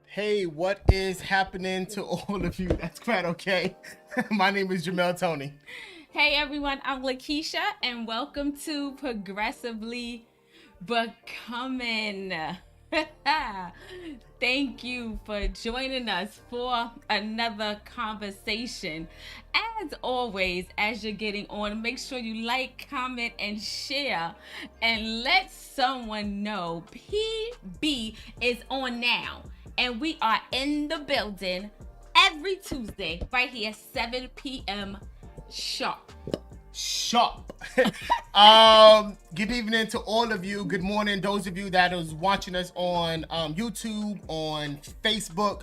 Hey, what is happening to all of you? That's quite okay. My name is Jamel Tony. Hey everyone, I'm Lakeisha, and welcome to Progressively Becoming. Thank you for joining us for another conversation. As always, as you're getting on, make sure you like, comment, and share, and let someone know PB is on now. And we are in the building every Tuesday, right here, 7 p.m. sharp. Good evening to all of you. Good morning, those of you that is watching us on YouTube, on Facebook,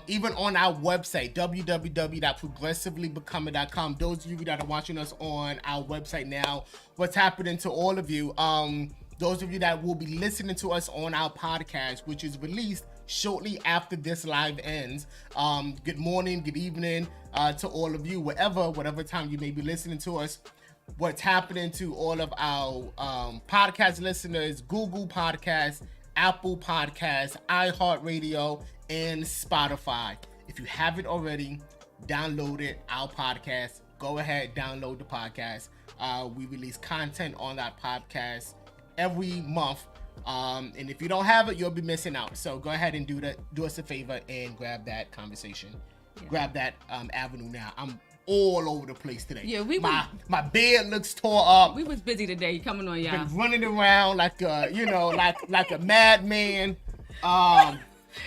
even on our website, www.progressivelybecoming.com. Those of you that are watching us on our website now, what's happening to all of you? Those of you that will be listening to us on our podcast, which is released shortly after this live ends. Good morning, good evening to all of you, whatever time you may be listening to us. What's happening to all of our podcast listeners, Google Podcasts, Apple Podcasts, iHeartRadio, and Spotify. If you haven't already, download it, our podcast. Go ahead, download the podcast. We release content on that podcast every month. And if you don't have it, you'll be missing out. So go ahead and do us a favor and grab that conversation. Yeah. Grab that avenue now. I'm all over the place today. Yeah, my bed looks tore up. We was busy today coming on, y'all. Been running around like like a madman.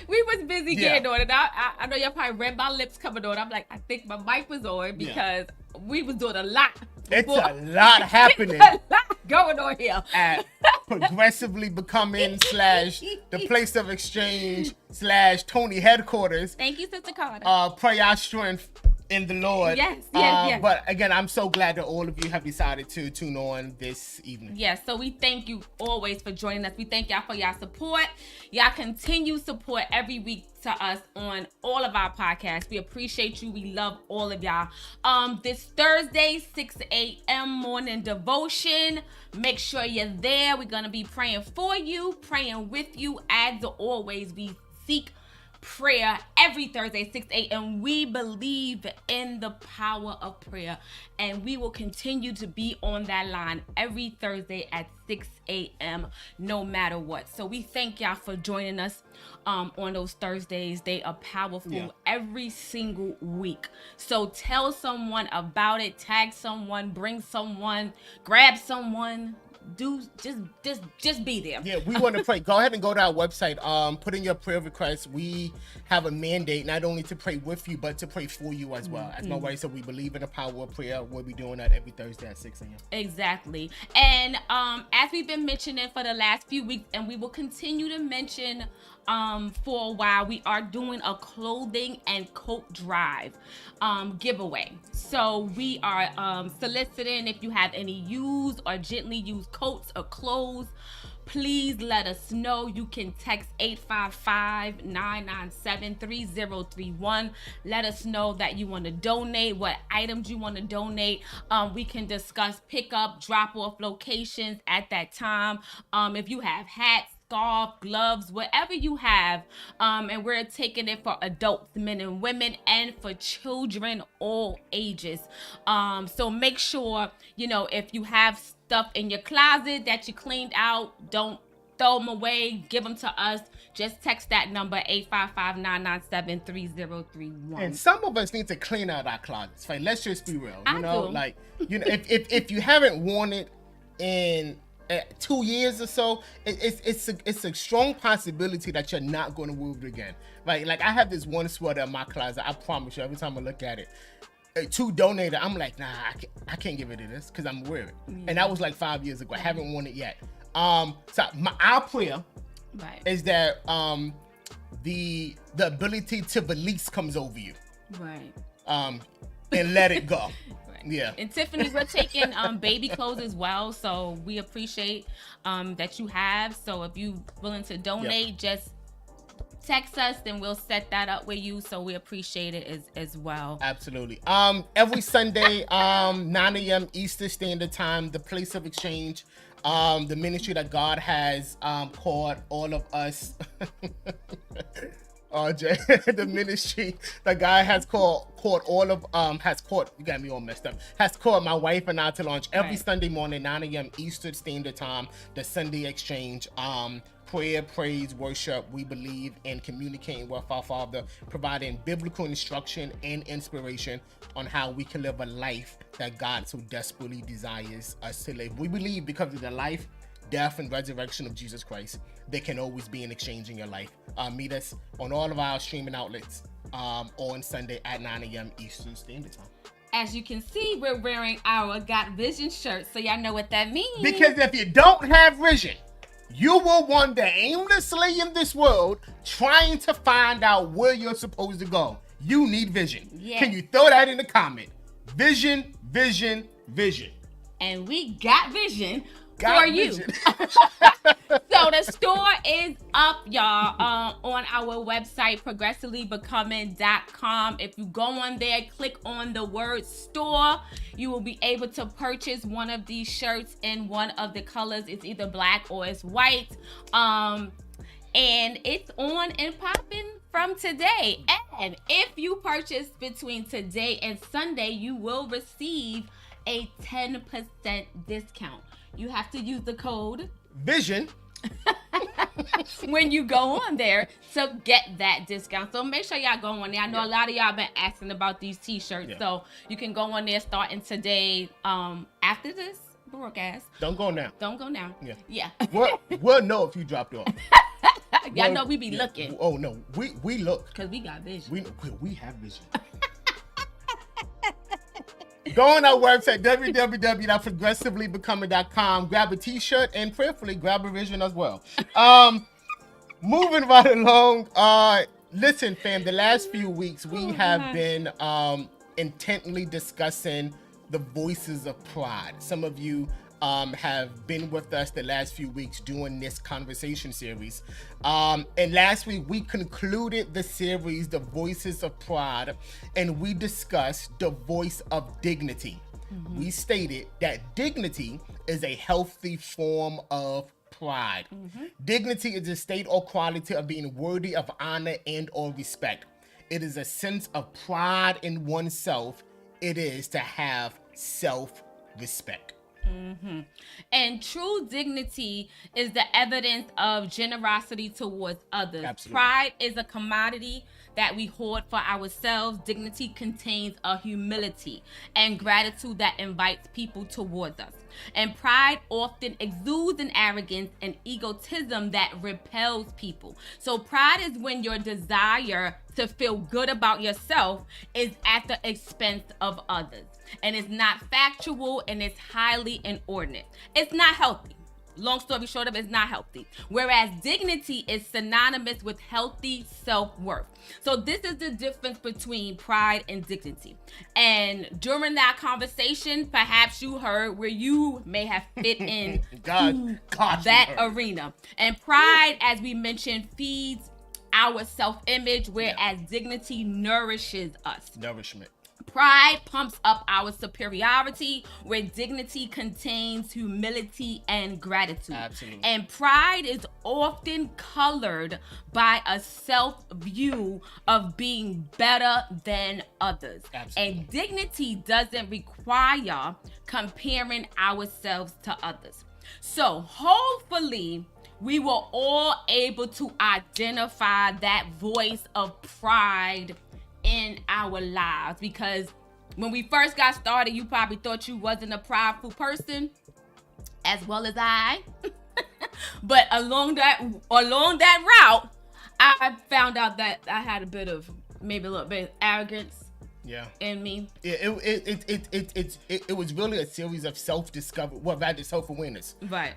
We was busy getting on it. I know y'all probably read my lips coming on. I'm like, I think my mic was on because we was doing a lot. It's a lot happening. It's a lot going on here. At Progressively Becoming / the place of exchange / Tony headquarters. Thank you, Sister Carter. Pray our strength in the Lord. Yes. But again, I'm so glad that all of you have decided to tune on this evening. Yes, so we thank you always for joining us. We thank y'all for y'all support. Y'all continue support every week to us on all of our podcasts. We appreciate you. We love all of y'all. This Thursday, 6 a.m. morning devotion. Make sure you're there. We're going to be praying for you, praying with you. As always, we seek prayer every Thursday, 6 a.m. We believe in the power of prayer, and we will continue to be on that line every Thursday at 6 a.m. no matter what. So we thank y'all for joining us on those Thursdays. They are powerful every single week. So tell someone about it, tag someone, bring someone, grab someone. Just be there. Yeah, we want to pray. Go ahead and go to our website. Put in your prayer requests. We have a mandate not only to pray with you, but to pray for you as well. As my wife said, we believe in the power of prayer. We'll be doing that every Thursday at 6 a.m. Exactly. And as we've been mentioning for the last few weeks, and we will continue to mention for a while, we are doing a clothing and coat drive giveaway. So we are soliciting if you have any used or gently used coats or clothes. Please let us know. You can text 855-997-3031. Let us know that you want to donate, what items you want to donate. We can discuss pickup, drop-off locations at that time. If you have hats, scarf, gloves, whatever you have. And we're taking it for adults, men and women, and for children, all ages. So make sure, if you have stuff in your closet that you cleaned out, don't throw them away, give them to us. Just text that number 855-997-3031. And some of us need to clean out our closets. Like, let's just be real. I do. Like, if you haven't worn it in 2 years or so, it's a strong possibility that you're not going to wear it again. Right? Like, I have this one sweater in my closet. I promise you, every time I look at it, to donate it, I'm like, nah, I can't give it to this because I'm wearing it. And that was like 5 years ago. I haven't worn it yet. So our prayer is that the ability to release comes over you. Right. And let it go. Right. Yeah. And Tiffany, we're taking baby clothes as well, so we appreciate that you have. So if you're willing to donate, just text us and we'll set that up with you. So we appreciate it as well. Absolutely. Every Sunday, 9 a.m. Eastern Standard Time, the place of exchange, the ministry that God has called all of us. RJ, the ministry that God has called all of you got me all messed up, has called my wife and I to launch every Sunday morning, 9 a.m. Eastern Standard Time, the Sunday exchange. Prayer, praise, worship. We believe in communicating with our Father, providing biblical instruction and inspiration on how we can live a life that God so desperately desires us to live. We believe because of the life, death, and resurrection of Jesus Christ, there can always be an exchange in your life. Meet us on all of our streaming outlets on Sunday at 9 a.m. Eastern Standard Time. As you can see, we're wearing our Got Vision shirt, so y'all know what that means. Because if you don't have vision, you will wander aimlessly in this world trying to find out where you're supposed to go. You need vision. Yes. Can you throw that in the comment? Vision, vision, vision. And we got vision for you. So the store is up, y'all, on our website, progressivelybecoming.com. If you go on there, click on the word store, you will be able to purchase one of these shirts in one of the colors. It's either black or it's white. And it's on and popping from today. And if you purchase between today and Sunday, you will receive a 10% discount. You have to use the code VISION when you go on there to get that discount. So make sure y'all go on there. I know a lot of y'all been asking about these t-shirts. So you can go on there starting today. After this broadcast. Don't go now. Don't go now. Yeah. We'll know if you dropped off. Y'all know we be looking. Oh no, we look. Because we got vision. We have vision. Go on our website, www.progressivelybecoming.com. Grab a t-shirt and prayerfully grab a vision as well. Moving right along. Listen, fam, the last few weeks we have been intently discussing the voices of pride. Some of you have been with us the last few weeks doing this conversation series. And last week we concluded the series, The Voices of Pride, and we discussed the voice of dignity. Mm-hmm. We stated that dignity is a healthy form of pride. Mm-hmm. Dignity is a state or quality of being worthy of honor and or respect. It is a sense of pride in oneself. It is to have self-respect. Mm-hmm. And true dignity is the evidence of generosity towards others. Absolutely. Pride is a commodity that we hoard for ourselves. Dignity contains a humility and gratitude that invites people towards us. And pride often exudes an arrogance and egotism that repels people. So pride is when your desire to feel good about yourself is at the expense of others. And it's not factual and it's highly inordinate. It's not healthy. Long story short of, it's not healthy. Whereas dignity is synonymous with healthy self-worth. So this is the difference between pride and dignity. And during that conversation, perhaps you heard where you may have fit in that arena. And pride, as we mentioned, feeds our self-image, whereas dignity nourishes us. Nourishment. Pride pumps up our superiority, where dignity contains humility and gratitude. Absolutely. And pride is often colored by a self-view of being better than others. Absolutely. And dignity doesn't require comparing ourselves to others. So hopefully we were all able to identify that voice of pride in our lives, because when we first got started, you probably thought you wasn't a prideful person, as well as I. But along that route, I found out that I had maybe a little bit of arrogance. Yeah. In me. It was really a series of self-discovery, rather self-awareness. Right.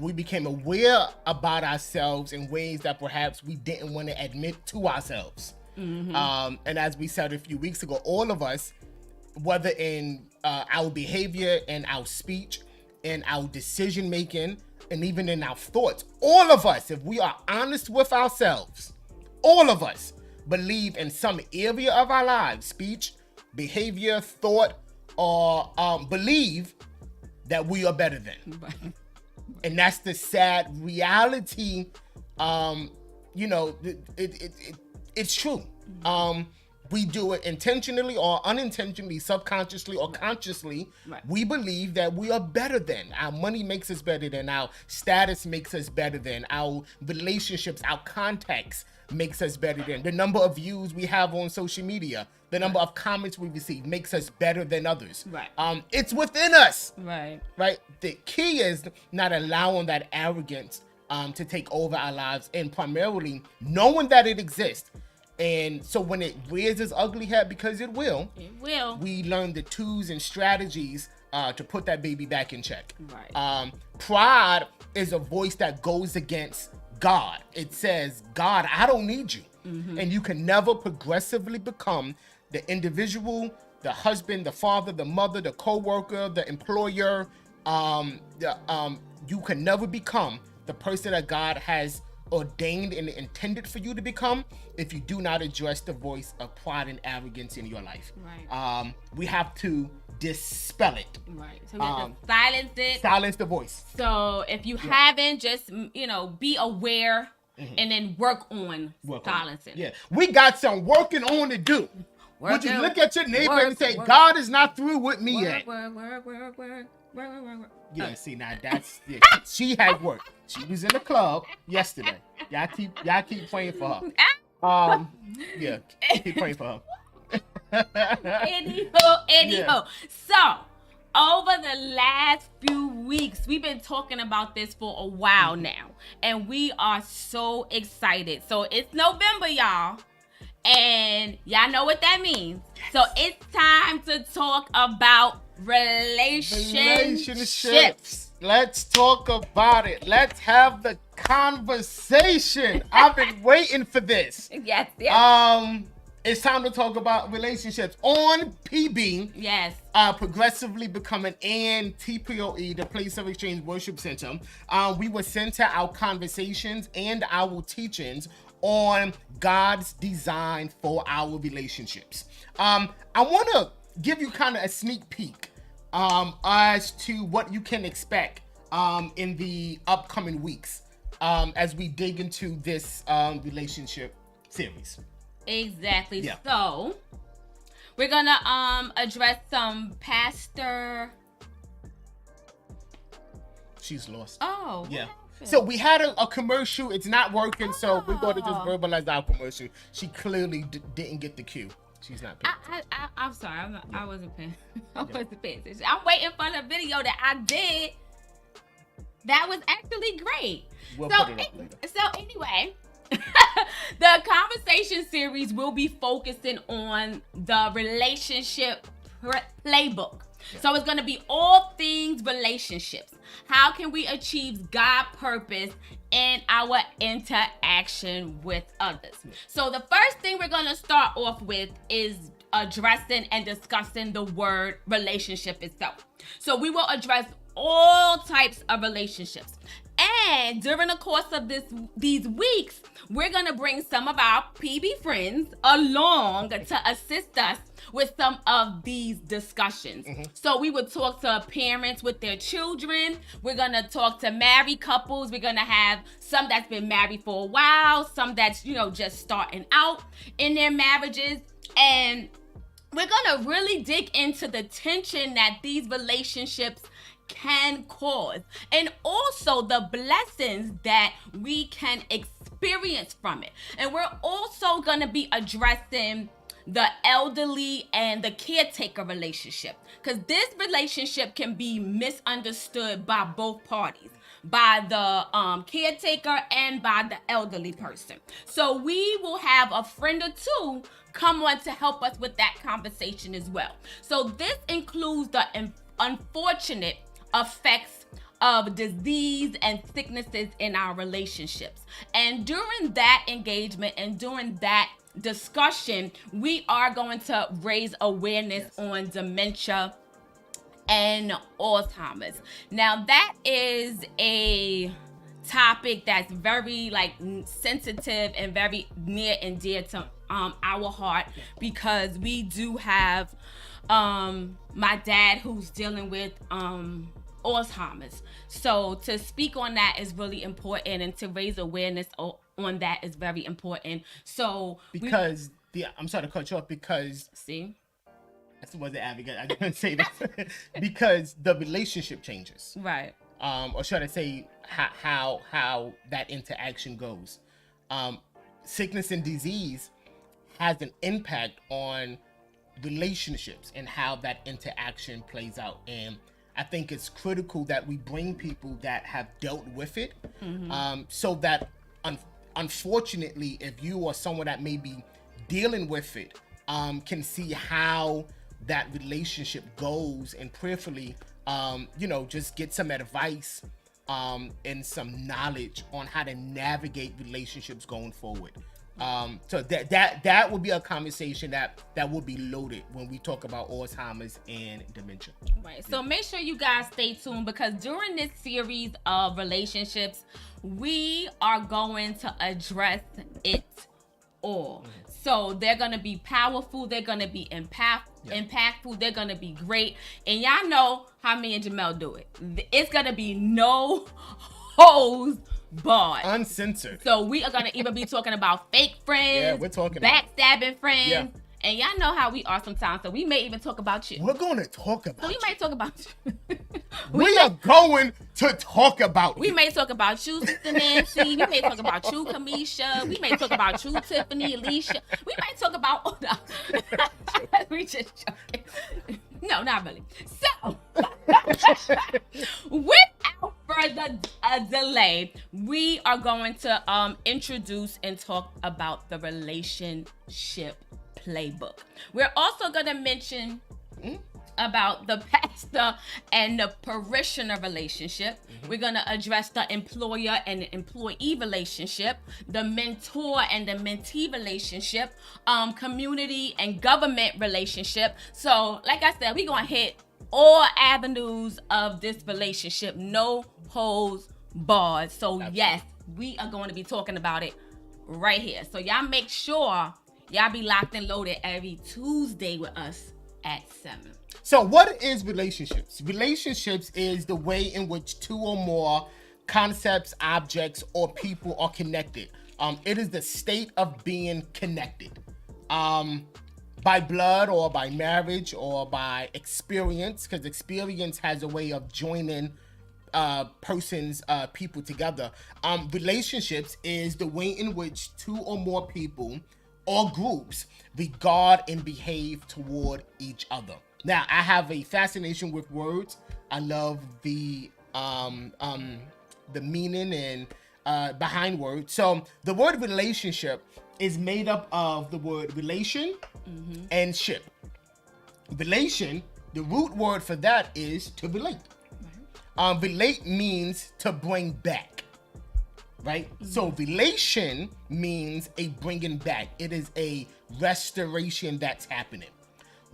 We became aware about ourselves in ways that perhaps we didn't want to admit to ourselves. Mm-hmm. And as we said a few weeks ago, all of us, whether in our behavior and our speech and our decision making and even in our thoughts, all of us, if we are honest with ourselves, all of us believe in some area of our lives, speech, behavior, thought, or believe that we are better than. Right. And that's the sad reality. It's true. We do it intentionally or unintentionally, subconsciously or consciously. Right. We believe that we are better than. Our money makes us better than. Our status makes us better than. Our relationships, our contacts makes us better than. The number of views we have on social media, the number of comments we receive makes us better than others. Right. It's within us. Right. Right. The key is not allowing that arrogance to take over our lives, and primarily knowing that it exists. And so when it rears its ugly head, because it will, we learn the tools and strategies to put that baby back in check. Right. Pride is a voice that goes against God. It says, God, I don't need you. Mm-hmm. And you can never progressively become the individual, the husband, the father, the mother, the co-worker, the employer. You can never become the person that God has ordained and intended for you to become if you do not address the voice of pride and arrogance in your life. Right. We have to dispel it. Right. So we have to silence it. Silence the voice. So if you haven't, just be aware, mm-hmm. and then work on silencing. Yeah. We got some working on to do. Would you look at your neighbor and say, God is not through with me yet? Work. Yeah, see, now that's she had work. She was in the club yesterday. Y'all keep praying for her. Keep praying for her. Anywho. Yeah. So, over the last few weeks, we've been talking about this for a while mm-hmm. now, and we are so excited. So it's November, y'all. And y'all know what that means. Yes. So it's time to talk about relationships. Let's talk about it. Let's have the conversation. I've been waiting for this. Yes. It's time to talk about relationships on PB. Yes. Progressively becoming and TPOE, the Place of Exchange Worship Center. We will center our conversations and our teachings on God's design for our relationships. I want to give you kind of a sneak peek as to what you can expect in the upcoming weeks as we dig into this relationship series. Exactly. Yeah. So we're gonna address some pastor. She's lost. Oh. Yeah. So we had a commercial. It's not working, so we're going to just verbalize our commercial. She clearly didn't get the cue. She's not paying attention. I'm sorry. I wasn't paying. Wasn't paying attention. I'm waiting for the video that I did. That was actually great. We'll put it up later. So anyway, the conversation series will be focusing on the Relationship Playbook. Yeah. So it's going to be all things relationships. How can we achieve God's purpose in our interaction with others? Yeah. So the first thing we're going to start off with is addressing and discussing the word relationship itself. So we will address all types of relationships. And during the course of these weeks, we're going to bring some of our PB friends along to assist us with some of these discussions. So we would talk to parents with their children. We're going to talk to married couples. We're going to have some that's been married for a while, some that's, just starting out in their marriages. And we're going to really dig into the tension that these relationships can cause, and also the blessings that we can experience from it. And we're also going to be addressing the elderly and the caretaker relationship, because this relationship can be misunderstood by both parties, by the caretaker and by the elderly person. So we will have a friend or two come on to help us with that conversation as well. So this includes the unfortunate effects of disease and sicknesses in our relationships. And during that engagement and during that discussion, we are going to raise awareness on dementia and Alzheimer's. Now, that is a topic that's very sensitive and very near and dear to our heart, because we do have my dad who's dealing with Alzheimer's. So to speak on that is really important, and to raise awareness on that is very important. So I'm sorry to cut you off, because see, I wasn't advocate. I didn't say this because the relationship changes, right? Or should I say how that interaction goes? Sickness and disease has an impact on relationships and how that interaction plays out. And I think it's critical that we bring people that have dealt with it, so that unfortunately, if you are someone that may be dealing with it, can see how that relationship goes, and prayerfully, just get some advice and some knowledge on how to navigate relationships going forward. So that would be a conversation that will be loaded when we talk about Alzheimer's and dementia. Right. So make sure you guys stay tuned, because during this series of relationships, we are going to address it all. So they're going to be powerful. They're going to be impactful. They're going to be great. And y'all know how me and Jamel do it. It's going to be no holds barred. Uncensored. So we are going to even be talking about fake friends. Yeah, we're talking backstabbing friends. Yeah. And y'all know how we are sometimes. So we may even talk about you. We're going to talk about So we may talk about you. we are going to talk about We may talk about you, Sister Nancy. We may talk about you, Kamisha. We may talk about you, Tiffany, Alicia. We may talk about... Oh, no. We just joking. No, not really. So, without further delay, we are going to introduce and talk about the Relationship Playbook. We're also going to mention about the pastor and the parishioner relationship. We're going to address the employer and the employee relationship, the mentor and the mentee relationship, community and government relationship. So, like I said, we're going to hit all avenues of this relationship, no holds barred. So, yes, we are going to be talking about it right here. So, y'all make sure y'all be locked and loaded every Tuesday with us at 7. So what is relationships? Relationships is the way in which two or more concepts, objects, or people are connected. It is the state of being connected by blood or by marriage or by experience, because experience has a way of joining people together. Relationships is the way in which two or more people or groups regard and behave toward each other. Now, I have a fascination with words. I love the meaning and behind words. So the word relationship is made up of the word relation and ship. Relation, the root word for that is to relate. Relate means to bring back, right? So relation means a bringing back. It is a restoration that's happening.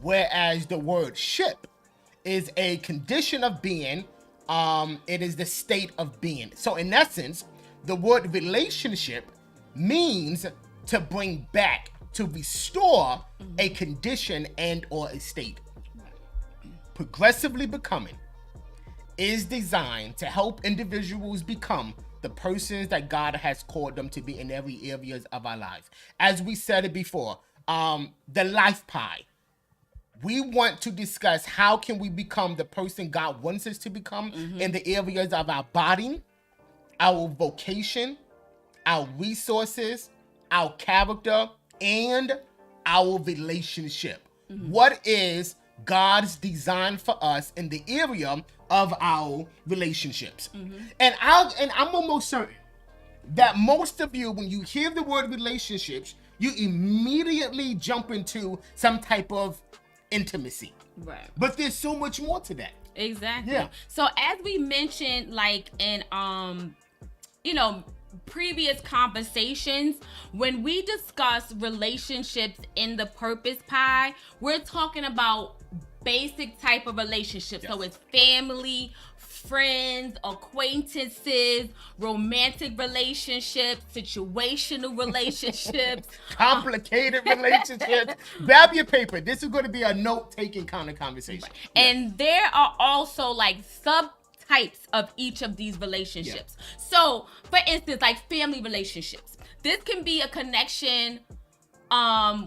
Whereas the word ship is a condition of being It is the state of being. So in essence, the word relationship means to bring back, to restore a condition and or a state. Progressively becoming is designed to help individuals become the persons that God has called them to be in every areas of our lives. As we said it before, the life pie. We want to discuss how can we become the person God wants us to become in the areas of our body, our vocation, our resources, our character, and our relationship. What is God's design for us in the area of our relationships? And I'm almost certain that most of you, when you hear the word relationships, you immediately jump into some type of intimacy. Right. But there's so much more to that. Exactly. Yeah. So as we mentioned, like in previous conversations, when we discuss relationships in the purpose pie, we're talking about basic type of relationships. Yes. So it's family, friends, acquaintances, romantic relationships, situational relationships, complicated relationships. Grab your paper. This is going to be a note-taking kind of conversation. Right. Yeah. And there are also like subtypes of each of these relationships. Yeah. So, for instance, like family relationships. This can be a connection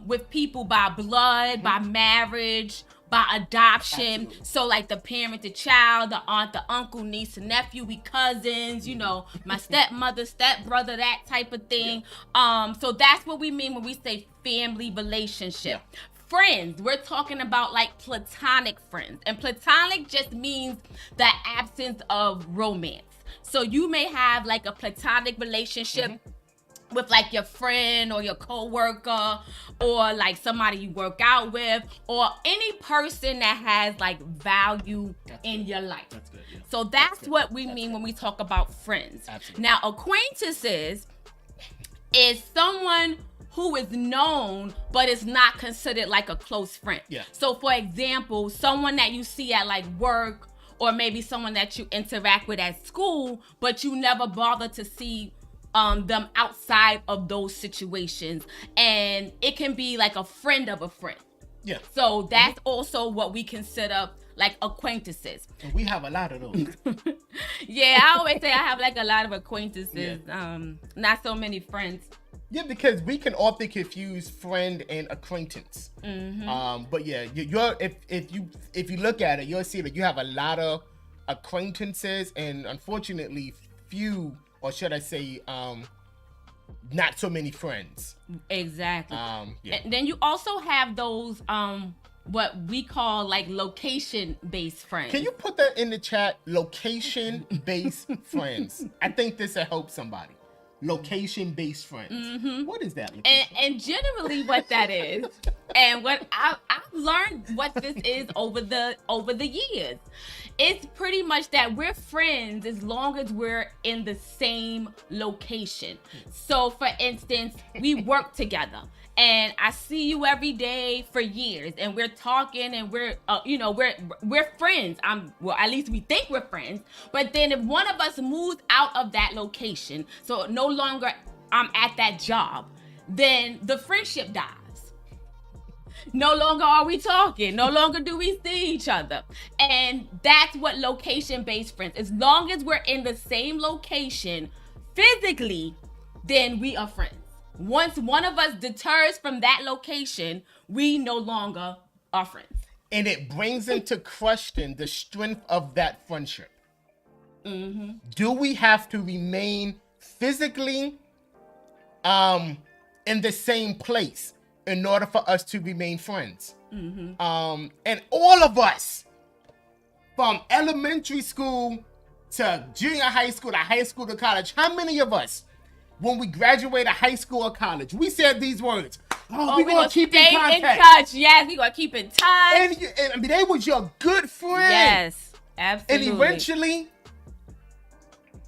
with people by blood, by marriage, by adoption. Absolutely. So like the parent, the child, the aunt, the uncle, niece, and nephew, we cousins, my stepmother, stepbrother, that type of thing. Yeah. So that's what we mean when we say family relationship. Yeah. Friends, we're talking about like platonic friends. And platonic just means the absence of romance. So you may have like a platonic relationship with like your friend or your coworker or like somebody you work out with or any person that has like value in your life. That's good, yeah. So that's what we mean when we talk about friends. Absolutely. Now, acquaintances is someone who is known but is not considered like a close friend. Yeah. So for example, someone that you see at like work or maybe someone that you interact with at school, but you never bother to see them outside of those situations. And it can be like a friend of a friend. Yeah. So that's also what we consider like acquaintances. And we have a lot of those. Yeah, I always say I have like a lot of acquaintances. Yeah. Not so many friends. Yeah, because we can often confuse friend and acquaintance. But yeah, if you look at it, you'll see that you have a lot of acquaintances and unfortunately few, or should I say, not so many friends. Exactly. Yeah. And then you also have those what we call like location-based friends. Can you put that in the chat? Location-based friends. I think this will help somebody. Location-based friends. What is that? And generally what that is, and what I've learned what this is over the years, it's pretty much that we're friends as long as we're in the same location. So for instance, we work together and I see you every day for years and we're talking and we're friends. Well, at least we think we're friends. But then if one of us moves out of that location, so no longer I'm at that job, then the friendship dies. No longer are we talking. No longer do we see each other. And that's what location-based friends. As long as we're in the same location physically, then we are friends. Once one of us deters from that location, we no longer are friends. And it brings into question the strength of that friendship. Do we have to remain physically in the same place in order for us to remain friends? And all of us, from elementary school to junior high school to high school to college, how many of us, when we graduated high school or college, we said these words? We're going to keep in contact. In touch. Yes, we're going to keep in touch. And I mean, they was your good friend. Yes, absolutely. And eventually,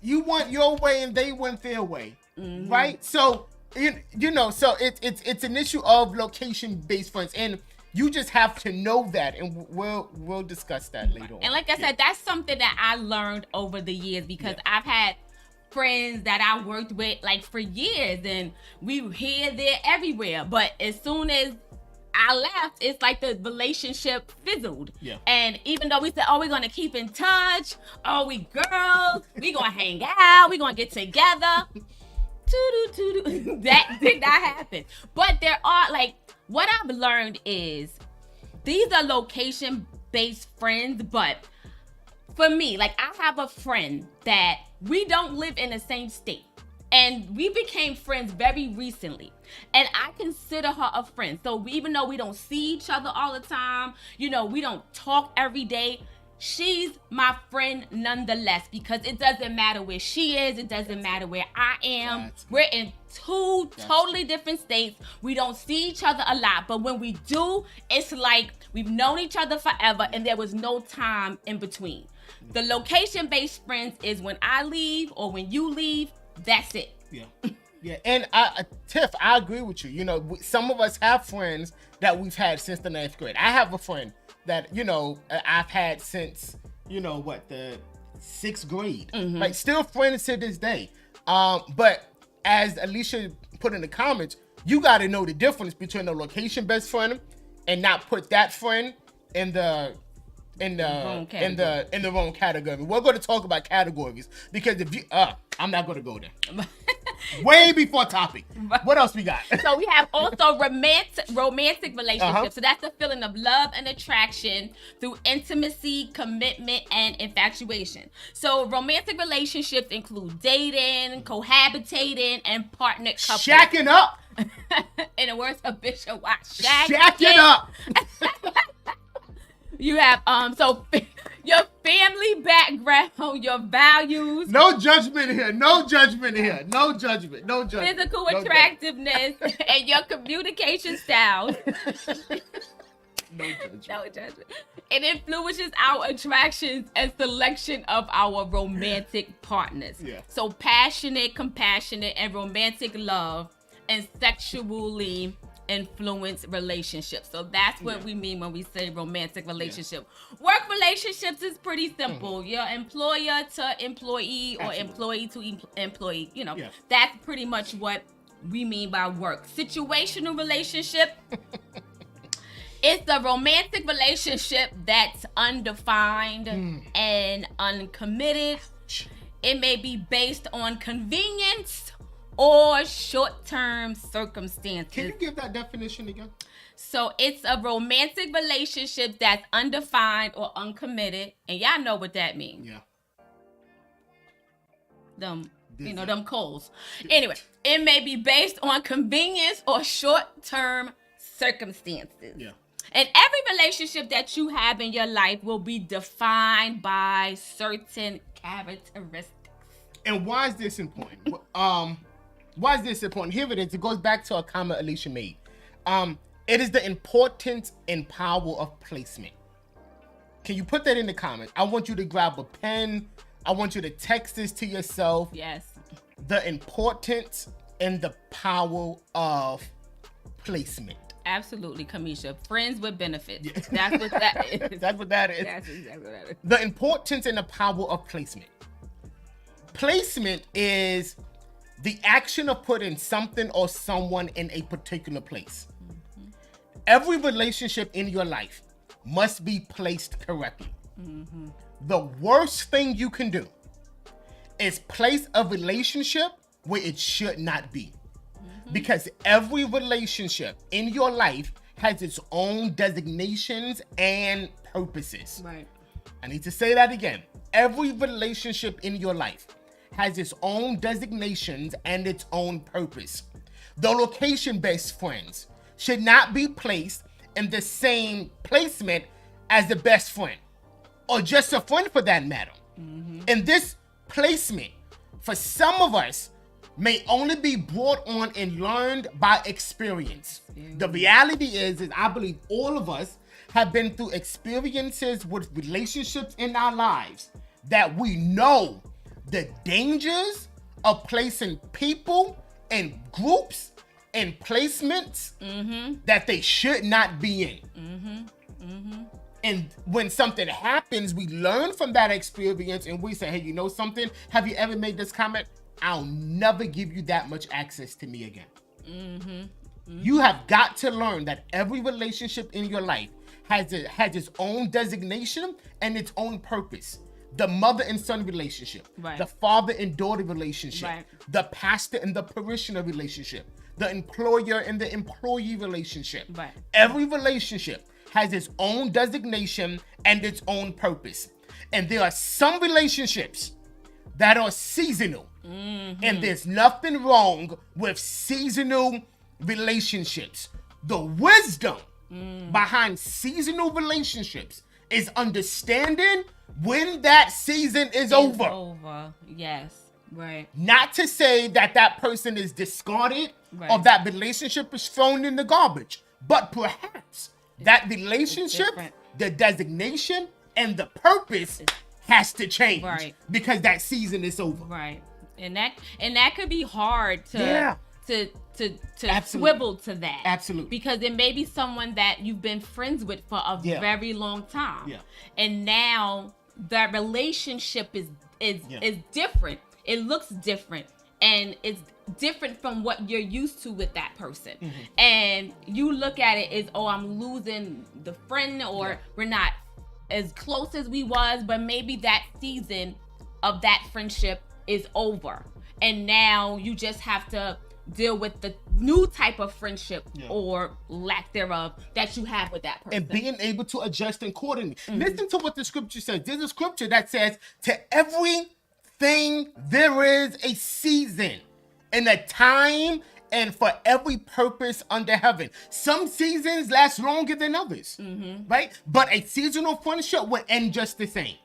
you went your way and they went their way, right? So, so it's an issue of location-based friends. And You just have to know that, and we'll discuss that later on. And like I said, that's something that I learned over the years, because I've had friends that I worked with like for years, and we were here, there, everywhere. But as soon as I left, it's like the relationship fizzled. Yeah. And even though we said, oh, we're gonna keep in touch, oh, we girls, we gonna hang out, we gonna get together. That did not happen. But there are, like, what I've learned is these are location-based friends, but for me, like, I have a friend that we don't live in the same state. And we became friends very recently. And I consider her a friend. So even though we don't see each other all the time, you know, we don't talk every day, she's my friend nonetheless, because it doesn't matter where she is. It doesn't matter where I am. We're in two totally different states. We don't see each other a lot. But when we do, it's like we've known each other forever and there was no time in between. The location-based friends is when I leave or when you leave. That's it. Yeah. And Tiff, I agree with you. You know, some of us have friends that we've had since the 9th grade. I have a friend that, you know, I've had since, you know, the 6th grade. Like, still friends to this day. But as Alicia put in the comments, you got to know the difference between a location best friend and not put that friend in the wrong category. We're going to talk about categories, because if you I'm not going to go there. Way before topic. What else we got? So we have also romantic relationships. So that's the feeling of love and attraction through intimacy, commitment, and infatuation. So romantic relationships include dating, cohabitating, and partnered couples. Shacking up. In the words of Bishop Watts, shacking up. You have so your family background, your values. No judgment here. No judgment here. No judgment. No judgment. Physical attractiveness and your communication styles. No judgment. No judgment. It influences our attractions and selection of our romantic partners. Yeah. So passionate, compassionate, and romantic love and sexually influence relationships. So that's what we mean when we say romantic relationship. Work relationships is pretty simple. Your employer to employee or employee to employee. You know, that's pretty much what we mean by work. Situational relationship. It's a romantic relationship that's undefined and uncommitted. It may be based on convenience or short-term circumstances. Can you give that definition again? So it's a romantic relationship that's undefined or uncommitted, and y'all know what that means. Yeah. Them coals. Anyway, it may be based on convenience or short-term circumstances. Yeah. And every relationship that you have in your life will be defined by certain characteristics. And why is this important? Why is this important? Here it is. It goes back to a comment Alicia made. It is the importance and power of placement. Can you put that in the comments? I want you to grab a pen. I want you to text this to yourself. Yes. The importance and the power of placement. Absolutely, Kamisha. Friends with benefits. Yeah. That's what that is. That's what that is. That's exactly what that is. The importance and the power of placement. Placement is the action of putting something or someone in a particular place. Every relationship in your life must be placed correctly. The worst thing you can do is place a relationship where it should not be. Because every relationship in your life has its own designations and purposes. Right. I need to say that again. Every relationship in your life has its own designations and its own purpose. The location-based friends should not be placed in the same placement as the best friend, or just a friend for that matter. And this placement, for some of us, may only be brought on and learned by experience. The reality is I believe all of us have been through experiences with relationships in our lives that we know the dangers of placing people and groups in placements that they should not be in. And when something happens, we learn from that experience and we say, hey, you know something? Have you ever made this comment? I'll never give you that much access to me again. You have got to learn that every relationship in your life has its own designation and its own purpose. The mother and son relationship, the father and daughter relationship, the pastor and the parishioner relationship, the employer and the employee relationship. Every relationship has its own designation and its own purpose. And there are some relationships that are seasonal. And there's nothing wrong with seasonal relationships. The wisdom behind seasonal relationships is understanding when that season is over. Yes. Right. Not to say that person is discarded or that relationship is thrown in the garbage, but perhaps that relationship, the designation, and the purpose has to change because that season is over. Right. And that could be hard to swivel to that. Absolutely. Because it may be someone that you've been friends with for a very long time. Yeah. And now that relationship is different. It looks different. And it's different from what you're used to with that person. And you look at it as, oh, I'm losing the friend, or we're not as close as we was, but maybe that season of that friendship is over. And now you just have to deal with the new type of friendship or lack thereof that you have with that person. And being able to adjust accordingly. Listen to what the scripture says. There's a scripture that says, to everything there is a season and a time and for every purpose under heaven. Some seasons last longer than others, right? But a seasonal friendship will end just the same.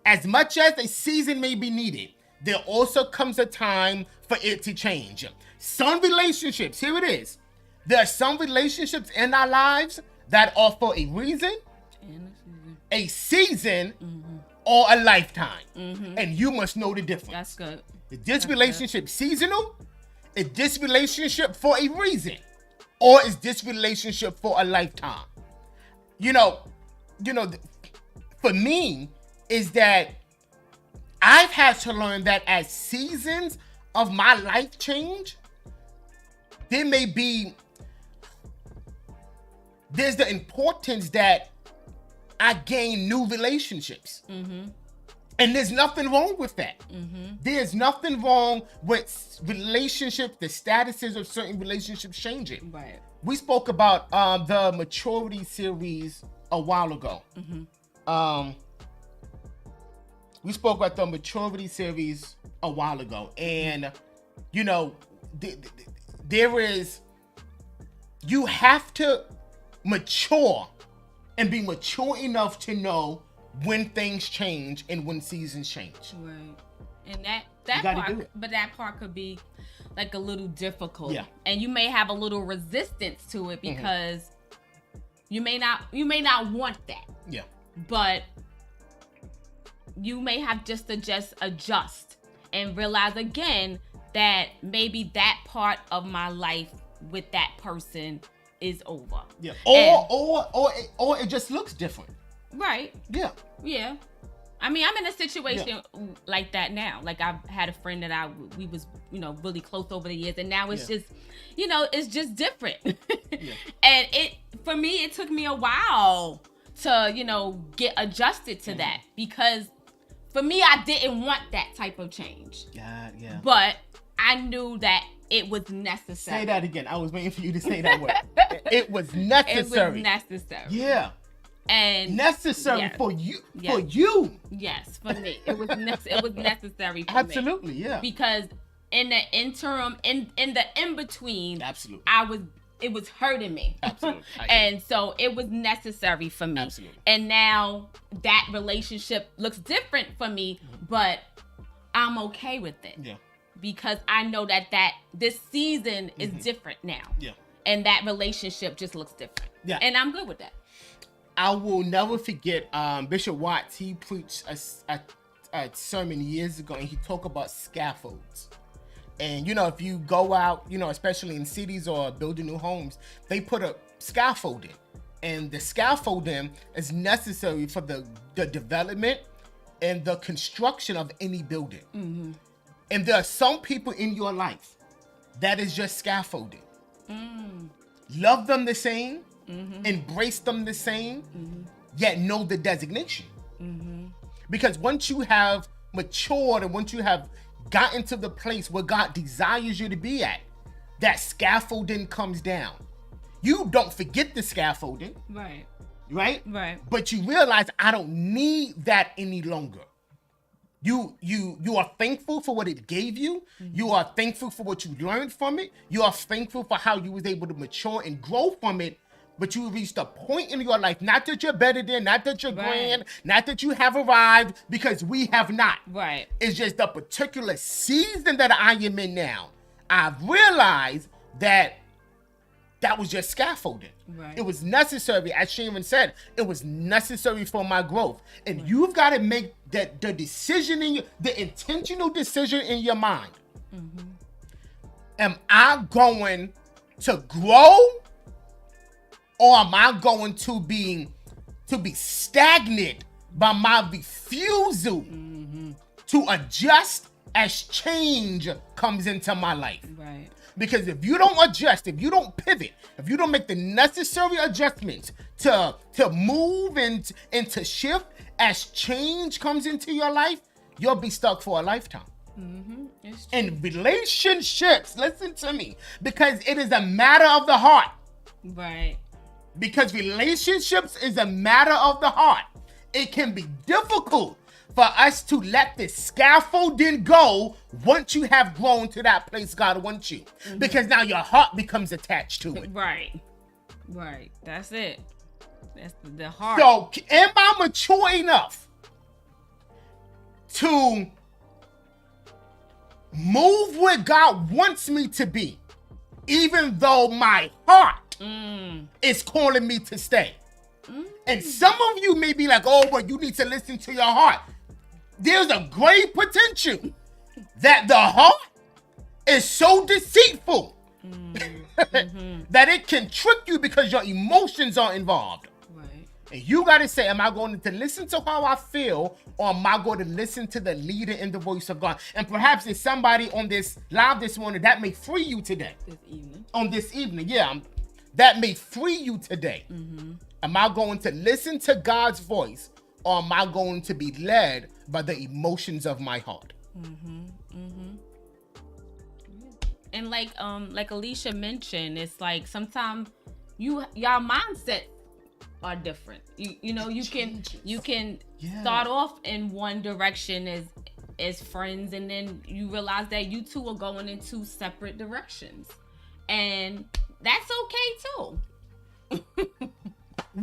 As much as a season may be needed, there also comes a time for it to change. Some relationships, here it is. There are some relationships in our lives that are for a reason, a season, or a lifetime. And you must know the difference. That's good. Is this relationship seasonal? Is this relationship for a reason? Or is this relationship for a lifetime? You know, for me, is that I've had to learn that as seasons of my life change, there's the importance that I gain new relationships. And there's nothing wrong with that. There's nothing wrong with relationships, the statuses of certain relationships changing. Right. We spoke about the maturity series a while ago. We spoke about the maturity series a while ago. And, you know, you have to mature and be mature enough to know when things change and when seasons change. Right. And that part could be like a little difficult. Yeah. And you may have a little resistance to it because you may not want that. Yeah. But you may have just to adjust and realize again that maybe that part of my life with that person is over. Yeah. Or it just looks different. Right. Yeah. Yeah. I mean, I'm in a situation like that now. Like, I've had a friend that we was, really close over the years, and now it's just, it's just different. And for me, it took me a while to, get adjusted to that, because for me, I didn't want that type of change. Yeah. But I knew that it was necessary. Say that again. I was waiting for you to say that word. It was necessary. It was necessary. Yeah. And necessary for you. For you. Yes, for me. It was necessary for Absolutely, me. yeah. Because in the interim, in the in-between, absolutely, it was hurting me. Absolutely. And so it was necessary for me. Absolutely. And now that relationship looks different for me, but I'm okay with it. Yeah. Because I know that this season is different now. Yeah. And that relationship just looks different. Yeah. And I'm good with that. I will never forget Bishop Watts. He preached a sermon years ago, and he talked about scaffolds. And, if you go out, especially in cities or building new homes, they put a scaffolding. And the scaffolding is necessary for the development and the construction of any building. Mm-hmm. And there are some people in your life that is just scaffolding. Mm. Love them the same, embrace them the same, yet know the designation. Mm-hmm. Because once you have matured and once you have gotten to the place where God desires you to be at, that scaffolding comes down. You don't forget the scaffolding. Right. Right? But you realize I don't need that any longer. You are thankful for what it gave you. Mm-hmm. You are thankful for what you learned from it. You are thankful for how you was able to mature and grow from it. But you reached a point in your life, not that you're better than, not that you're grand, not that you have arrived, because we have not. Right. It's just the particular season that I am in now. I've realized that was just scaffolding. Right. It was necessary, as Sharon said, it was necessary for my growth. And you've got to make that the decision the intentional decision in your mind. Mm-hmm. Am I going to grow? Or am I going to be stagnant by my refusal to adjust as change comes into my life? Right. Because if you don't adjust, if you don't pivot, if you don't make the necessary adjustments to move and to shift as change comes into your life, you'll be stuck for a lifetime. Mm-hmm. In relationships, listen to me, because it is a matter of the heart. Right. Because relationships is a matter of the heart. It can be difficult for us to let the scaffolding go once you have grown to that place God wants you. Mm-hmm. Because now your heart becomes attached to it. Right. That's it. That's the heart. So am I mature enough to move where God wants me to be, even though my heart is calling me to stay? And some of you may be like, oh, but you need to listen to your heart. There's a great potential that the heart is so deceitful that it can trick you because your emotions are involved. Right. And you got to say, am I going to listen to how I feel, or am I going to listen to the leader in the voice of God? And perhaps there's somebody on this live this morning that may free you today. This evening, that may free you today. Mm-hmm. Am I going to listen to God's voice, or am I going to be led by the emotions of my heart? Mm-hmm. Mm-hmm. And like Alicia mentioned, it's like sometimes y'all mindset are different. You can start off in one direction as friends, and then you realize that you two are going in two separate directions, and that's okay too.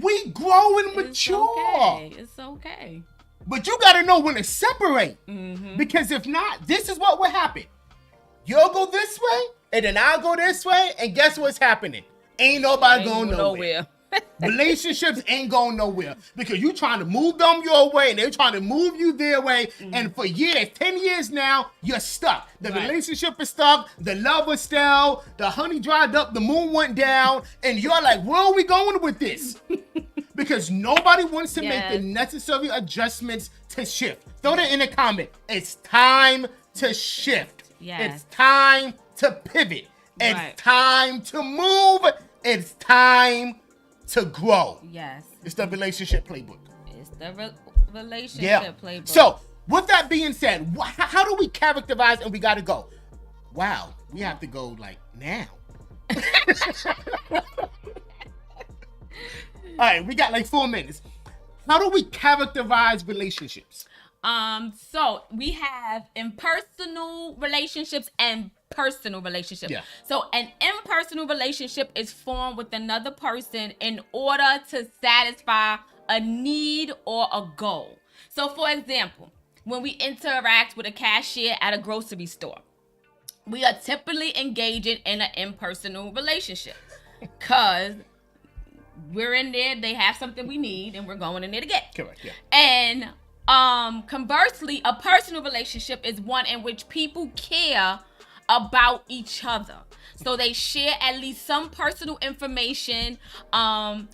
We grow and mature. It's okay. But you got to know when to separate. Mm-hmm. Because if not, this is what will happen. You'll go this way, and then I'll go this way, and guess what's happening? Ain't nobody going nowhere. Relationships ain't going nowhere because you trying to move them your way and they're trying to move you their way. Mm-hmm. And for years, 10 years now, you're stuck. The relationship is stuck. The love was stale. The honey dried up. The moon went down. And you're like, where are we going with this? Because nobody wants to make the necessary adjustments to shift. Throw that in the comment. It's time to shift. Yes. It's time to pivot. It's time to move. It's time to grow. Yes. It's the Relationship Playbook. It's the Relationship Playbook. So, with that being said, how do we characterize, and we got to go? Wow, we have to go like now. All right, we got like 4 minutes. How do we characterize relationships? So we have impersonal relationships and personal relationships. Yeah. So an impersonal relationship is formed with another person in order to satisfy a need or a goal. So for example, when we interact with a cashier at a grocery store, we are typically engaging in an impersonal relationship because we're in there, they have something we need, and we're going in there to get. Correct, yeah. And conversely, a personal relationship is one in which people care about each other. So they share at least some personal information and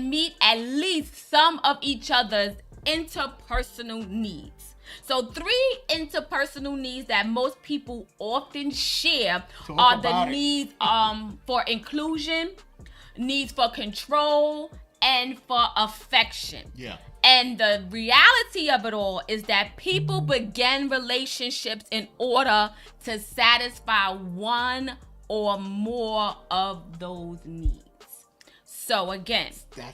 meet at least some of each other's interpersonal needs. So 3 interpersonal needs that most people often share are the needs for inclusion, needs for control, and for affection. Yeah. And the reality of it all is that people begin relationships in order to satisfy one or more of those needs. So again,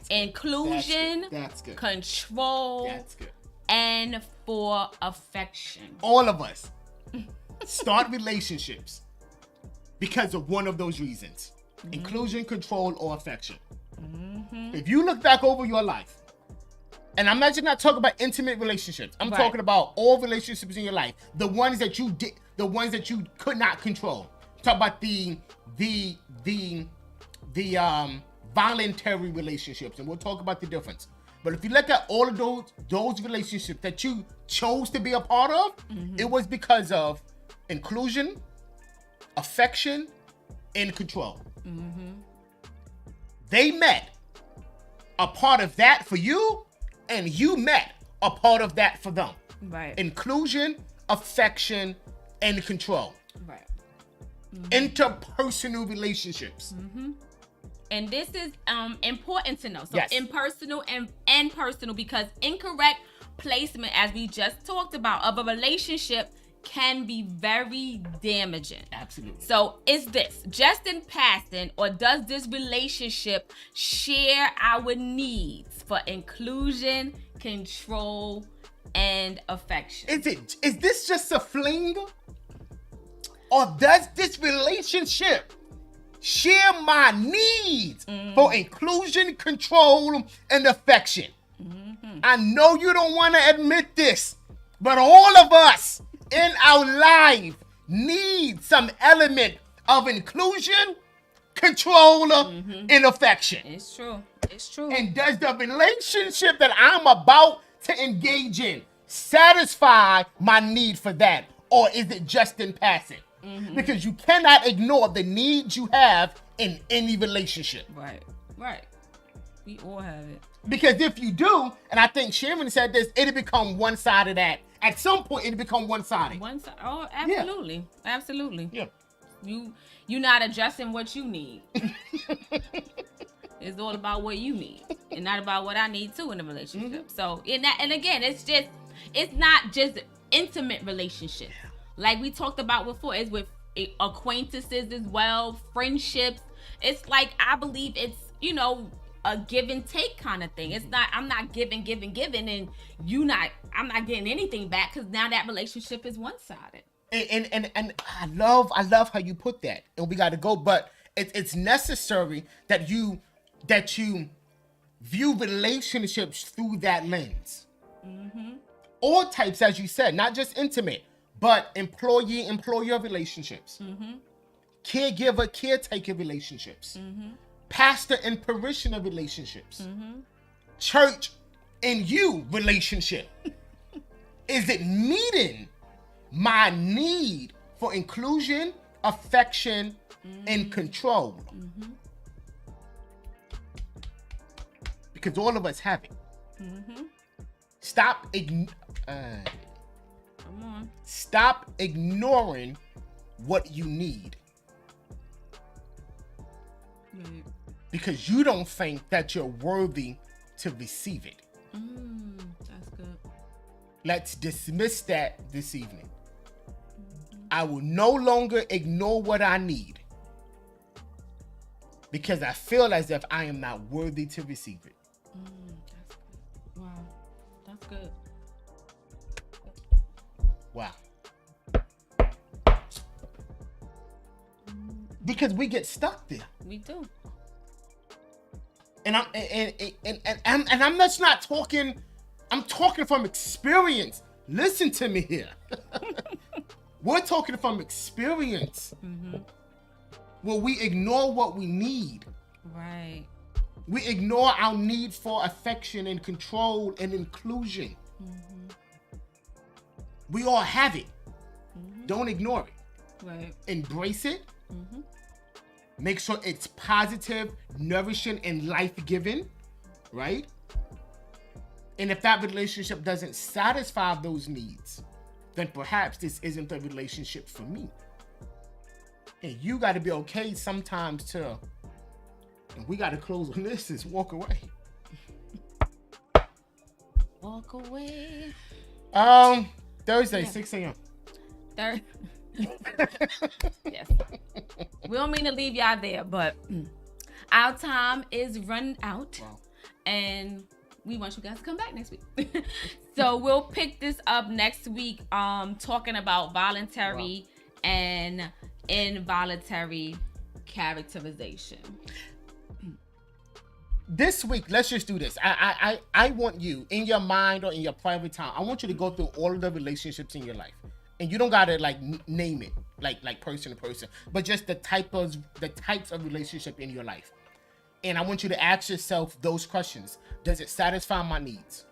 inclusion, that's good. control, That's good. and for affection. All of us start relationships because of one of those reasons. Inclusion, control, or affection. If you look back over your life, and I'm not just not talking about intimate relationships. I'm talking about all relationships in your life. The ones that you did, the ones that you could not control. Talk about the voluntary relationships, and we'll talk about the difference. But if you look at all of those relationships that you chose to be a part of, it was because of inclusion, affection, and control. They met a part of that for you, and you met a part of that for them. Right. Inclusion, affection, and control. Right. Interpersonal relationships. And this is important to know. So Yes. impersonal and personal, because incorrect placement, as we just talked about, of a relationship can be very damaging. Absolutely. So is this just in passing, or does this relationship share our needs for inclusion, control, and affection? Is this just a fling? Or does this relationship share my needs for inclusion, control, and affection? I know you don't want to admit this, but all of us in our life need some element of inclusion, control, and affection. It's true. It's true. And does the relationship that I'm about to engage in satisfy my need for that? Or is it just in passing? Because you cannot ignore the needs you have in any relationship. Right. We all have it. Because if you do, and I think Sharon said this, it'll become one-sided that. At some point, it'll become one-sided. Oh, absolutely. Yeah. Absolutely. Yeah. You're not addressing what you need. It's all about what you need, and not about what I need too in a relationship. So, and again, it's not just intimate relationship. Like we talked about before, it's with acquaintances as well, friendships. It's like, I believe it's, a give and take kind of thing. It's not, I'm not giving, and I'm not getting anything back, because now that relationship is one-sided. And I love how you put that. And we got to go, but it's necessary that you view relationships through that lens. All types, as you said, not just intimate, but employee-employer relationships, caregiver-caretaker relationships, pastor and parishioner relationships, church and you relationship. Is it meeting my need for inclusion, affection, and control? Because all of us have it. Stop ignoring what you need. Because you don't think that you're worthy to receive it. That's good. Let's dismiss that this evening. I will no longer ignore what I need, because I feel as if I am not worthy to receive it. That's good. Wow. That's good. Wow. Because we get stuck there. We do. And I'm just not talking, I'm talking from experience. Listen to me here. We're talking from experience. Where we ignore what we need. Right. We ignore our need for affection and control and inclusion. We all have it. Don't ignore it. Right. Embrace it. Mm-hmm. Make sure it's positive, nourishing, and life-giving, right? And if that relationship doesn't satisfy those needs, then perhaps this isn't the relationship for me. And you got to be okay sometimes to, and we got to close on this, is walk away. Walk away. Thursday, Yeah. 6 a.m. Yes. We don't mean to leave y'all there, but our time is running out. Wow. And we want you guys to come back next week. So we'll pick this up next week, talking about voluntary and involuntary characterization. This week, let's just do this. I want you, in your mind or in your private time, I want you to go through all of the relationships in your life. And you don't gotta like name it, like person to person, but just the types of relationship in your life. And I want you to ask yourself those questions. Does it satisfy my needs?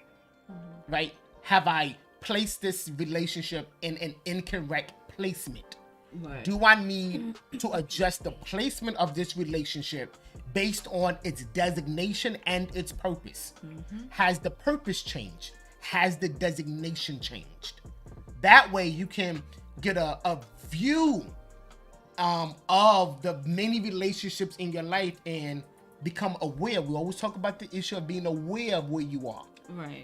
Mm-hmm. Right? Have I placed this relationship in an incorrect placement? Right. Do I need to adjust the placement of this relationship based on its designation and its purpose? Mm-hmm. Has the purpose changed? Has the designation changed? That way you can get a view of the many relationships in your life and become aware. We always talk about the issue of being aware of where you are.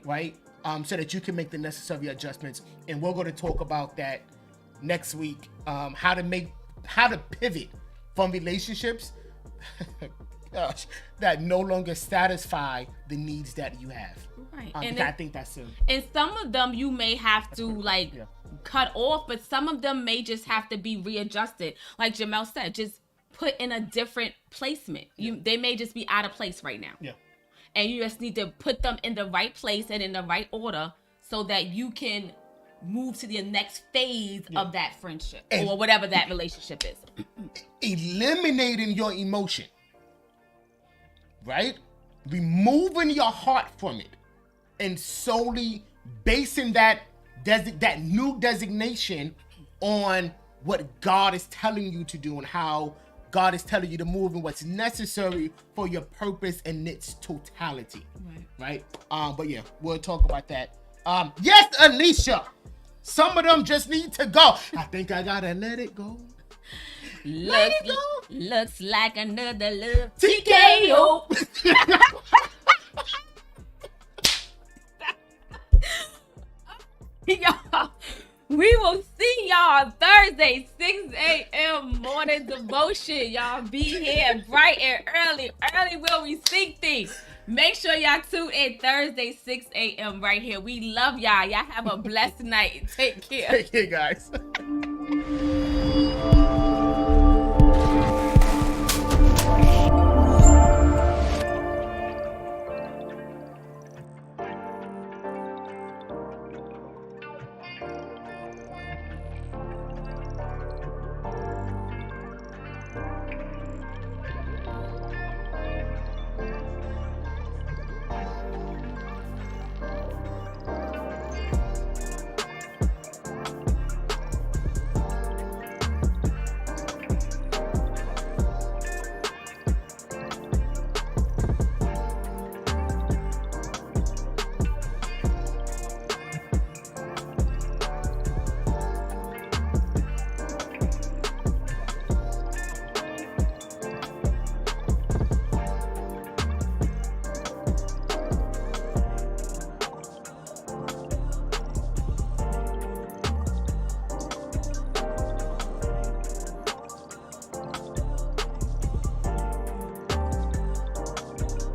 Right? So that you can make the necessary adjustments. And we're going to talk about that next week. How to pivot from relationships that no longer satisfy the needs that you have. Right. And I think that's it. And some of them you may have to cut off, but some of them may just have to be readjusted. Like Jamel said, just put in a different placement. They may just be out of place right now. Yeah. And you just need to put them in the right place and in the right order so that you can move to the next phase of that friendship or whatever that relationship is. Eliminating your emotion. Right? Removing your heart from it and solely basing that new designation on what God is telling you to do and how God is telling you to move and what's necessary for your purpose in its totality. Right? But yeah, we'll talk about that. Yes, Alicia. Some of them just need to go. I think I gotta let it go. Looks like another little TKO. Y'all, we will see y'all Thursday, 6 a.m. morning devotion. Y'all be here bright and early. Early will we seek thee. Make sure y'all tune in Thursday, 6 a.m. right here. We love y'all. Y'all have a blessed night. Take care. Take care, guys.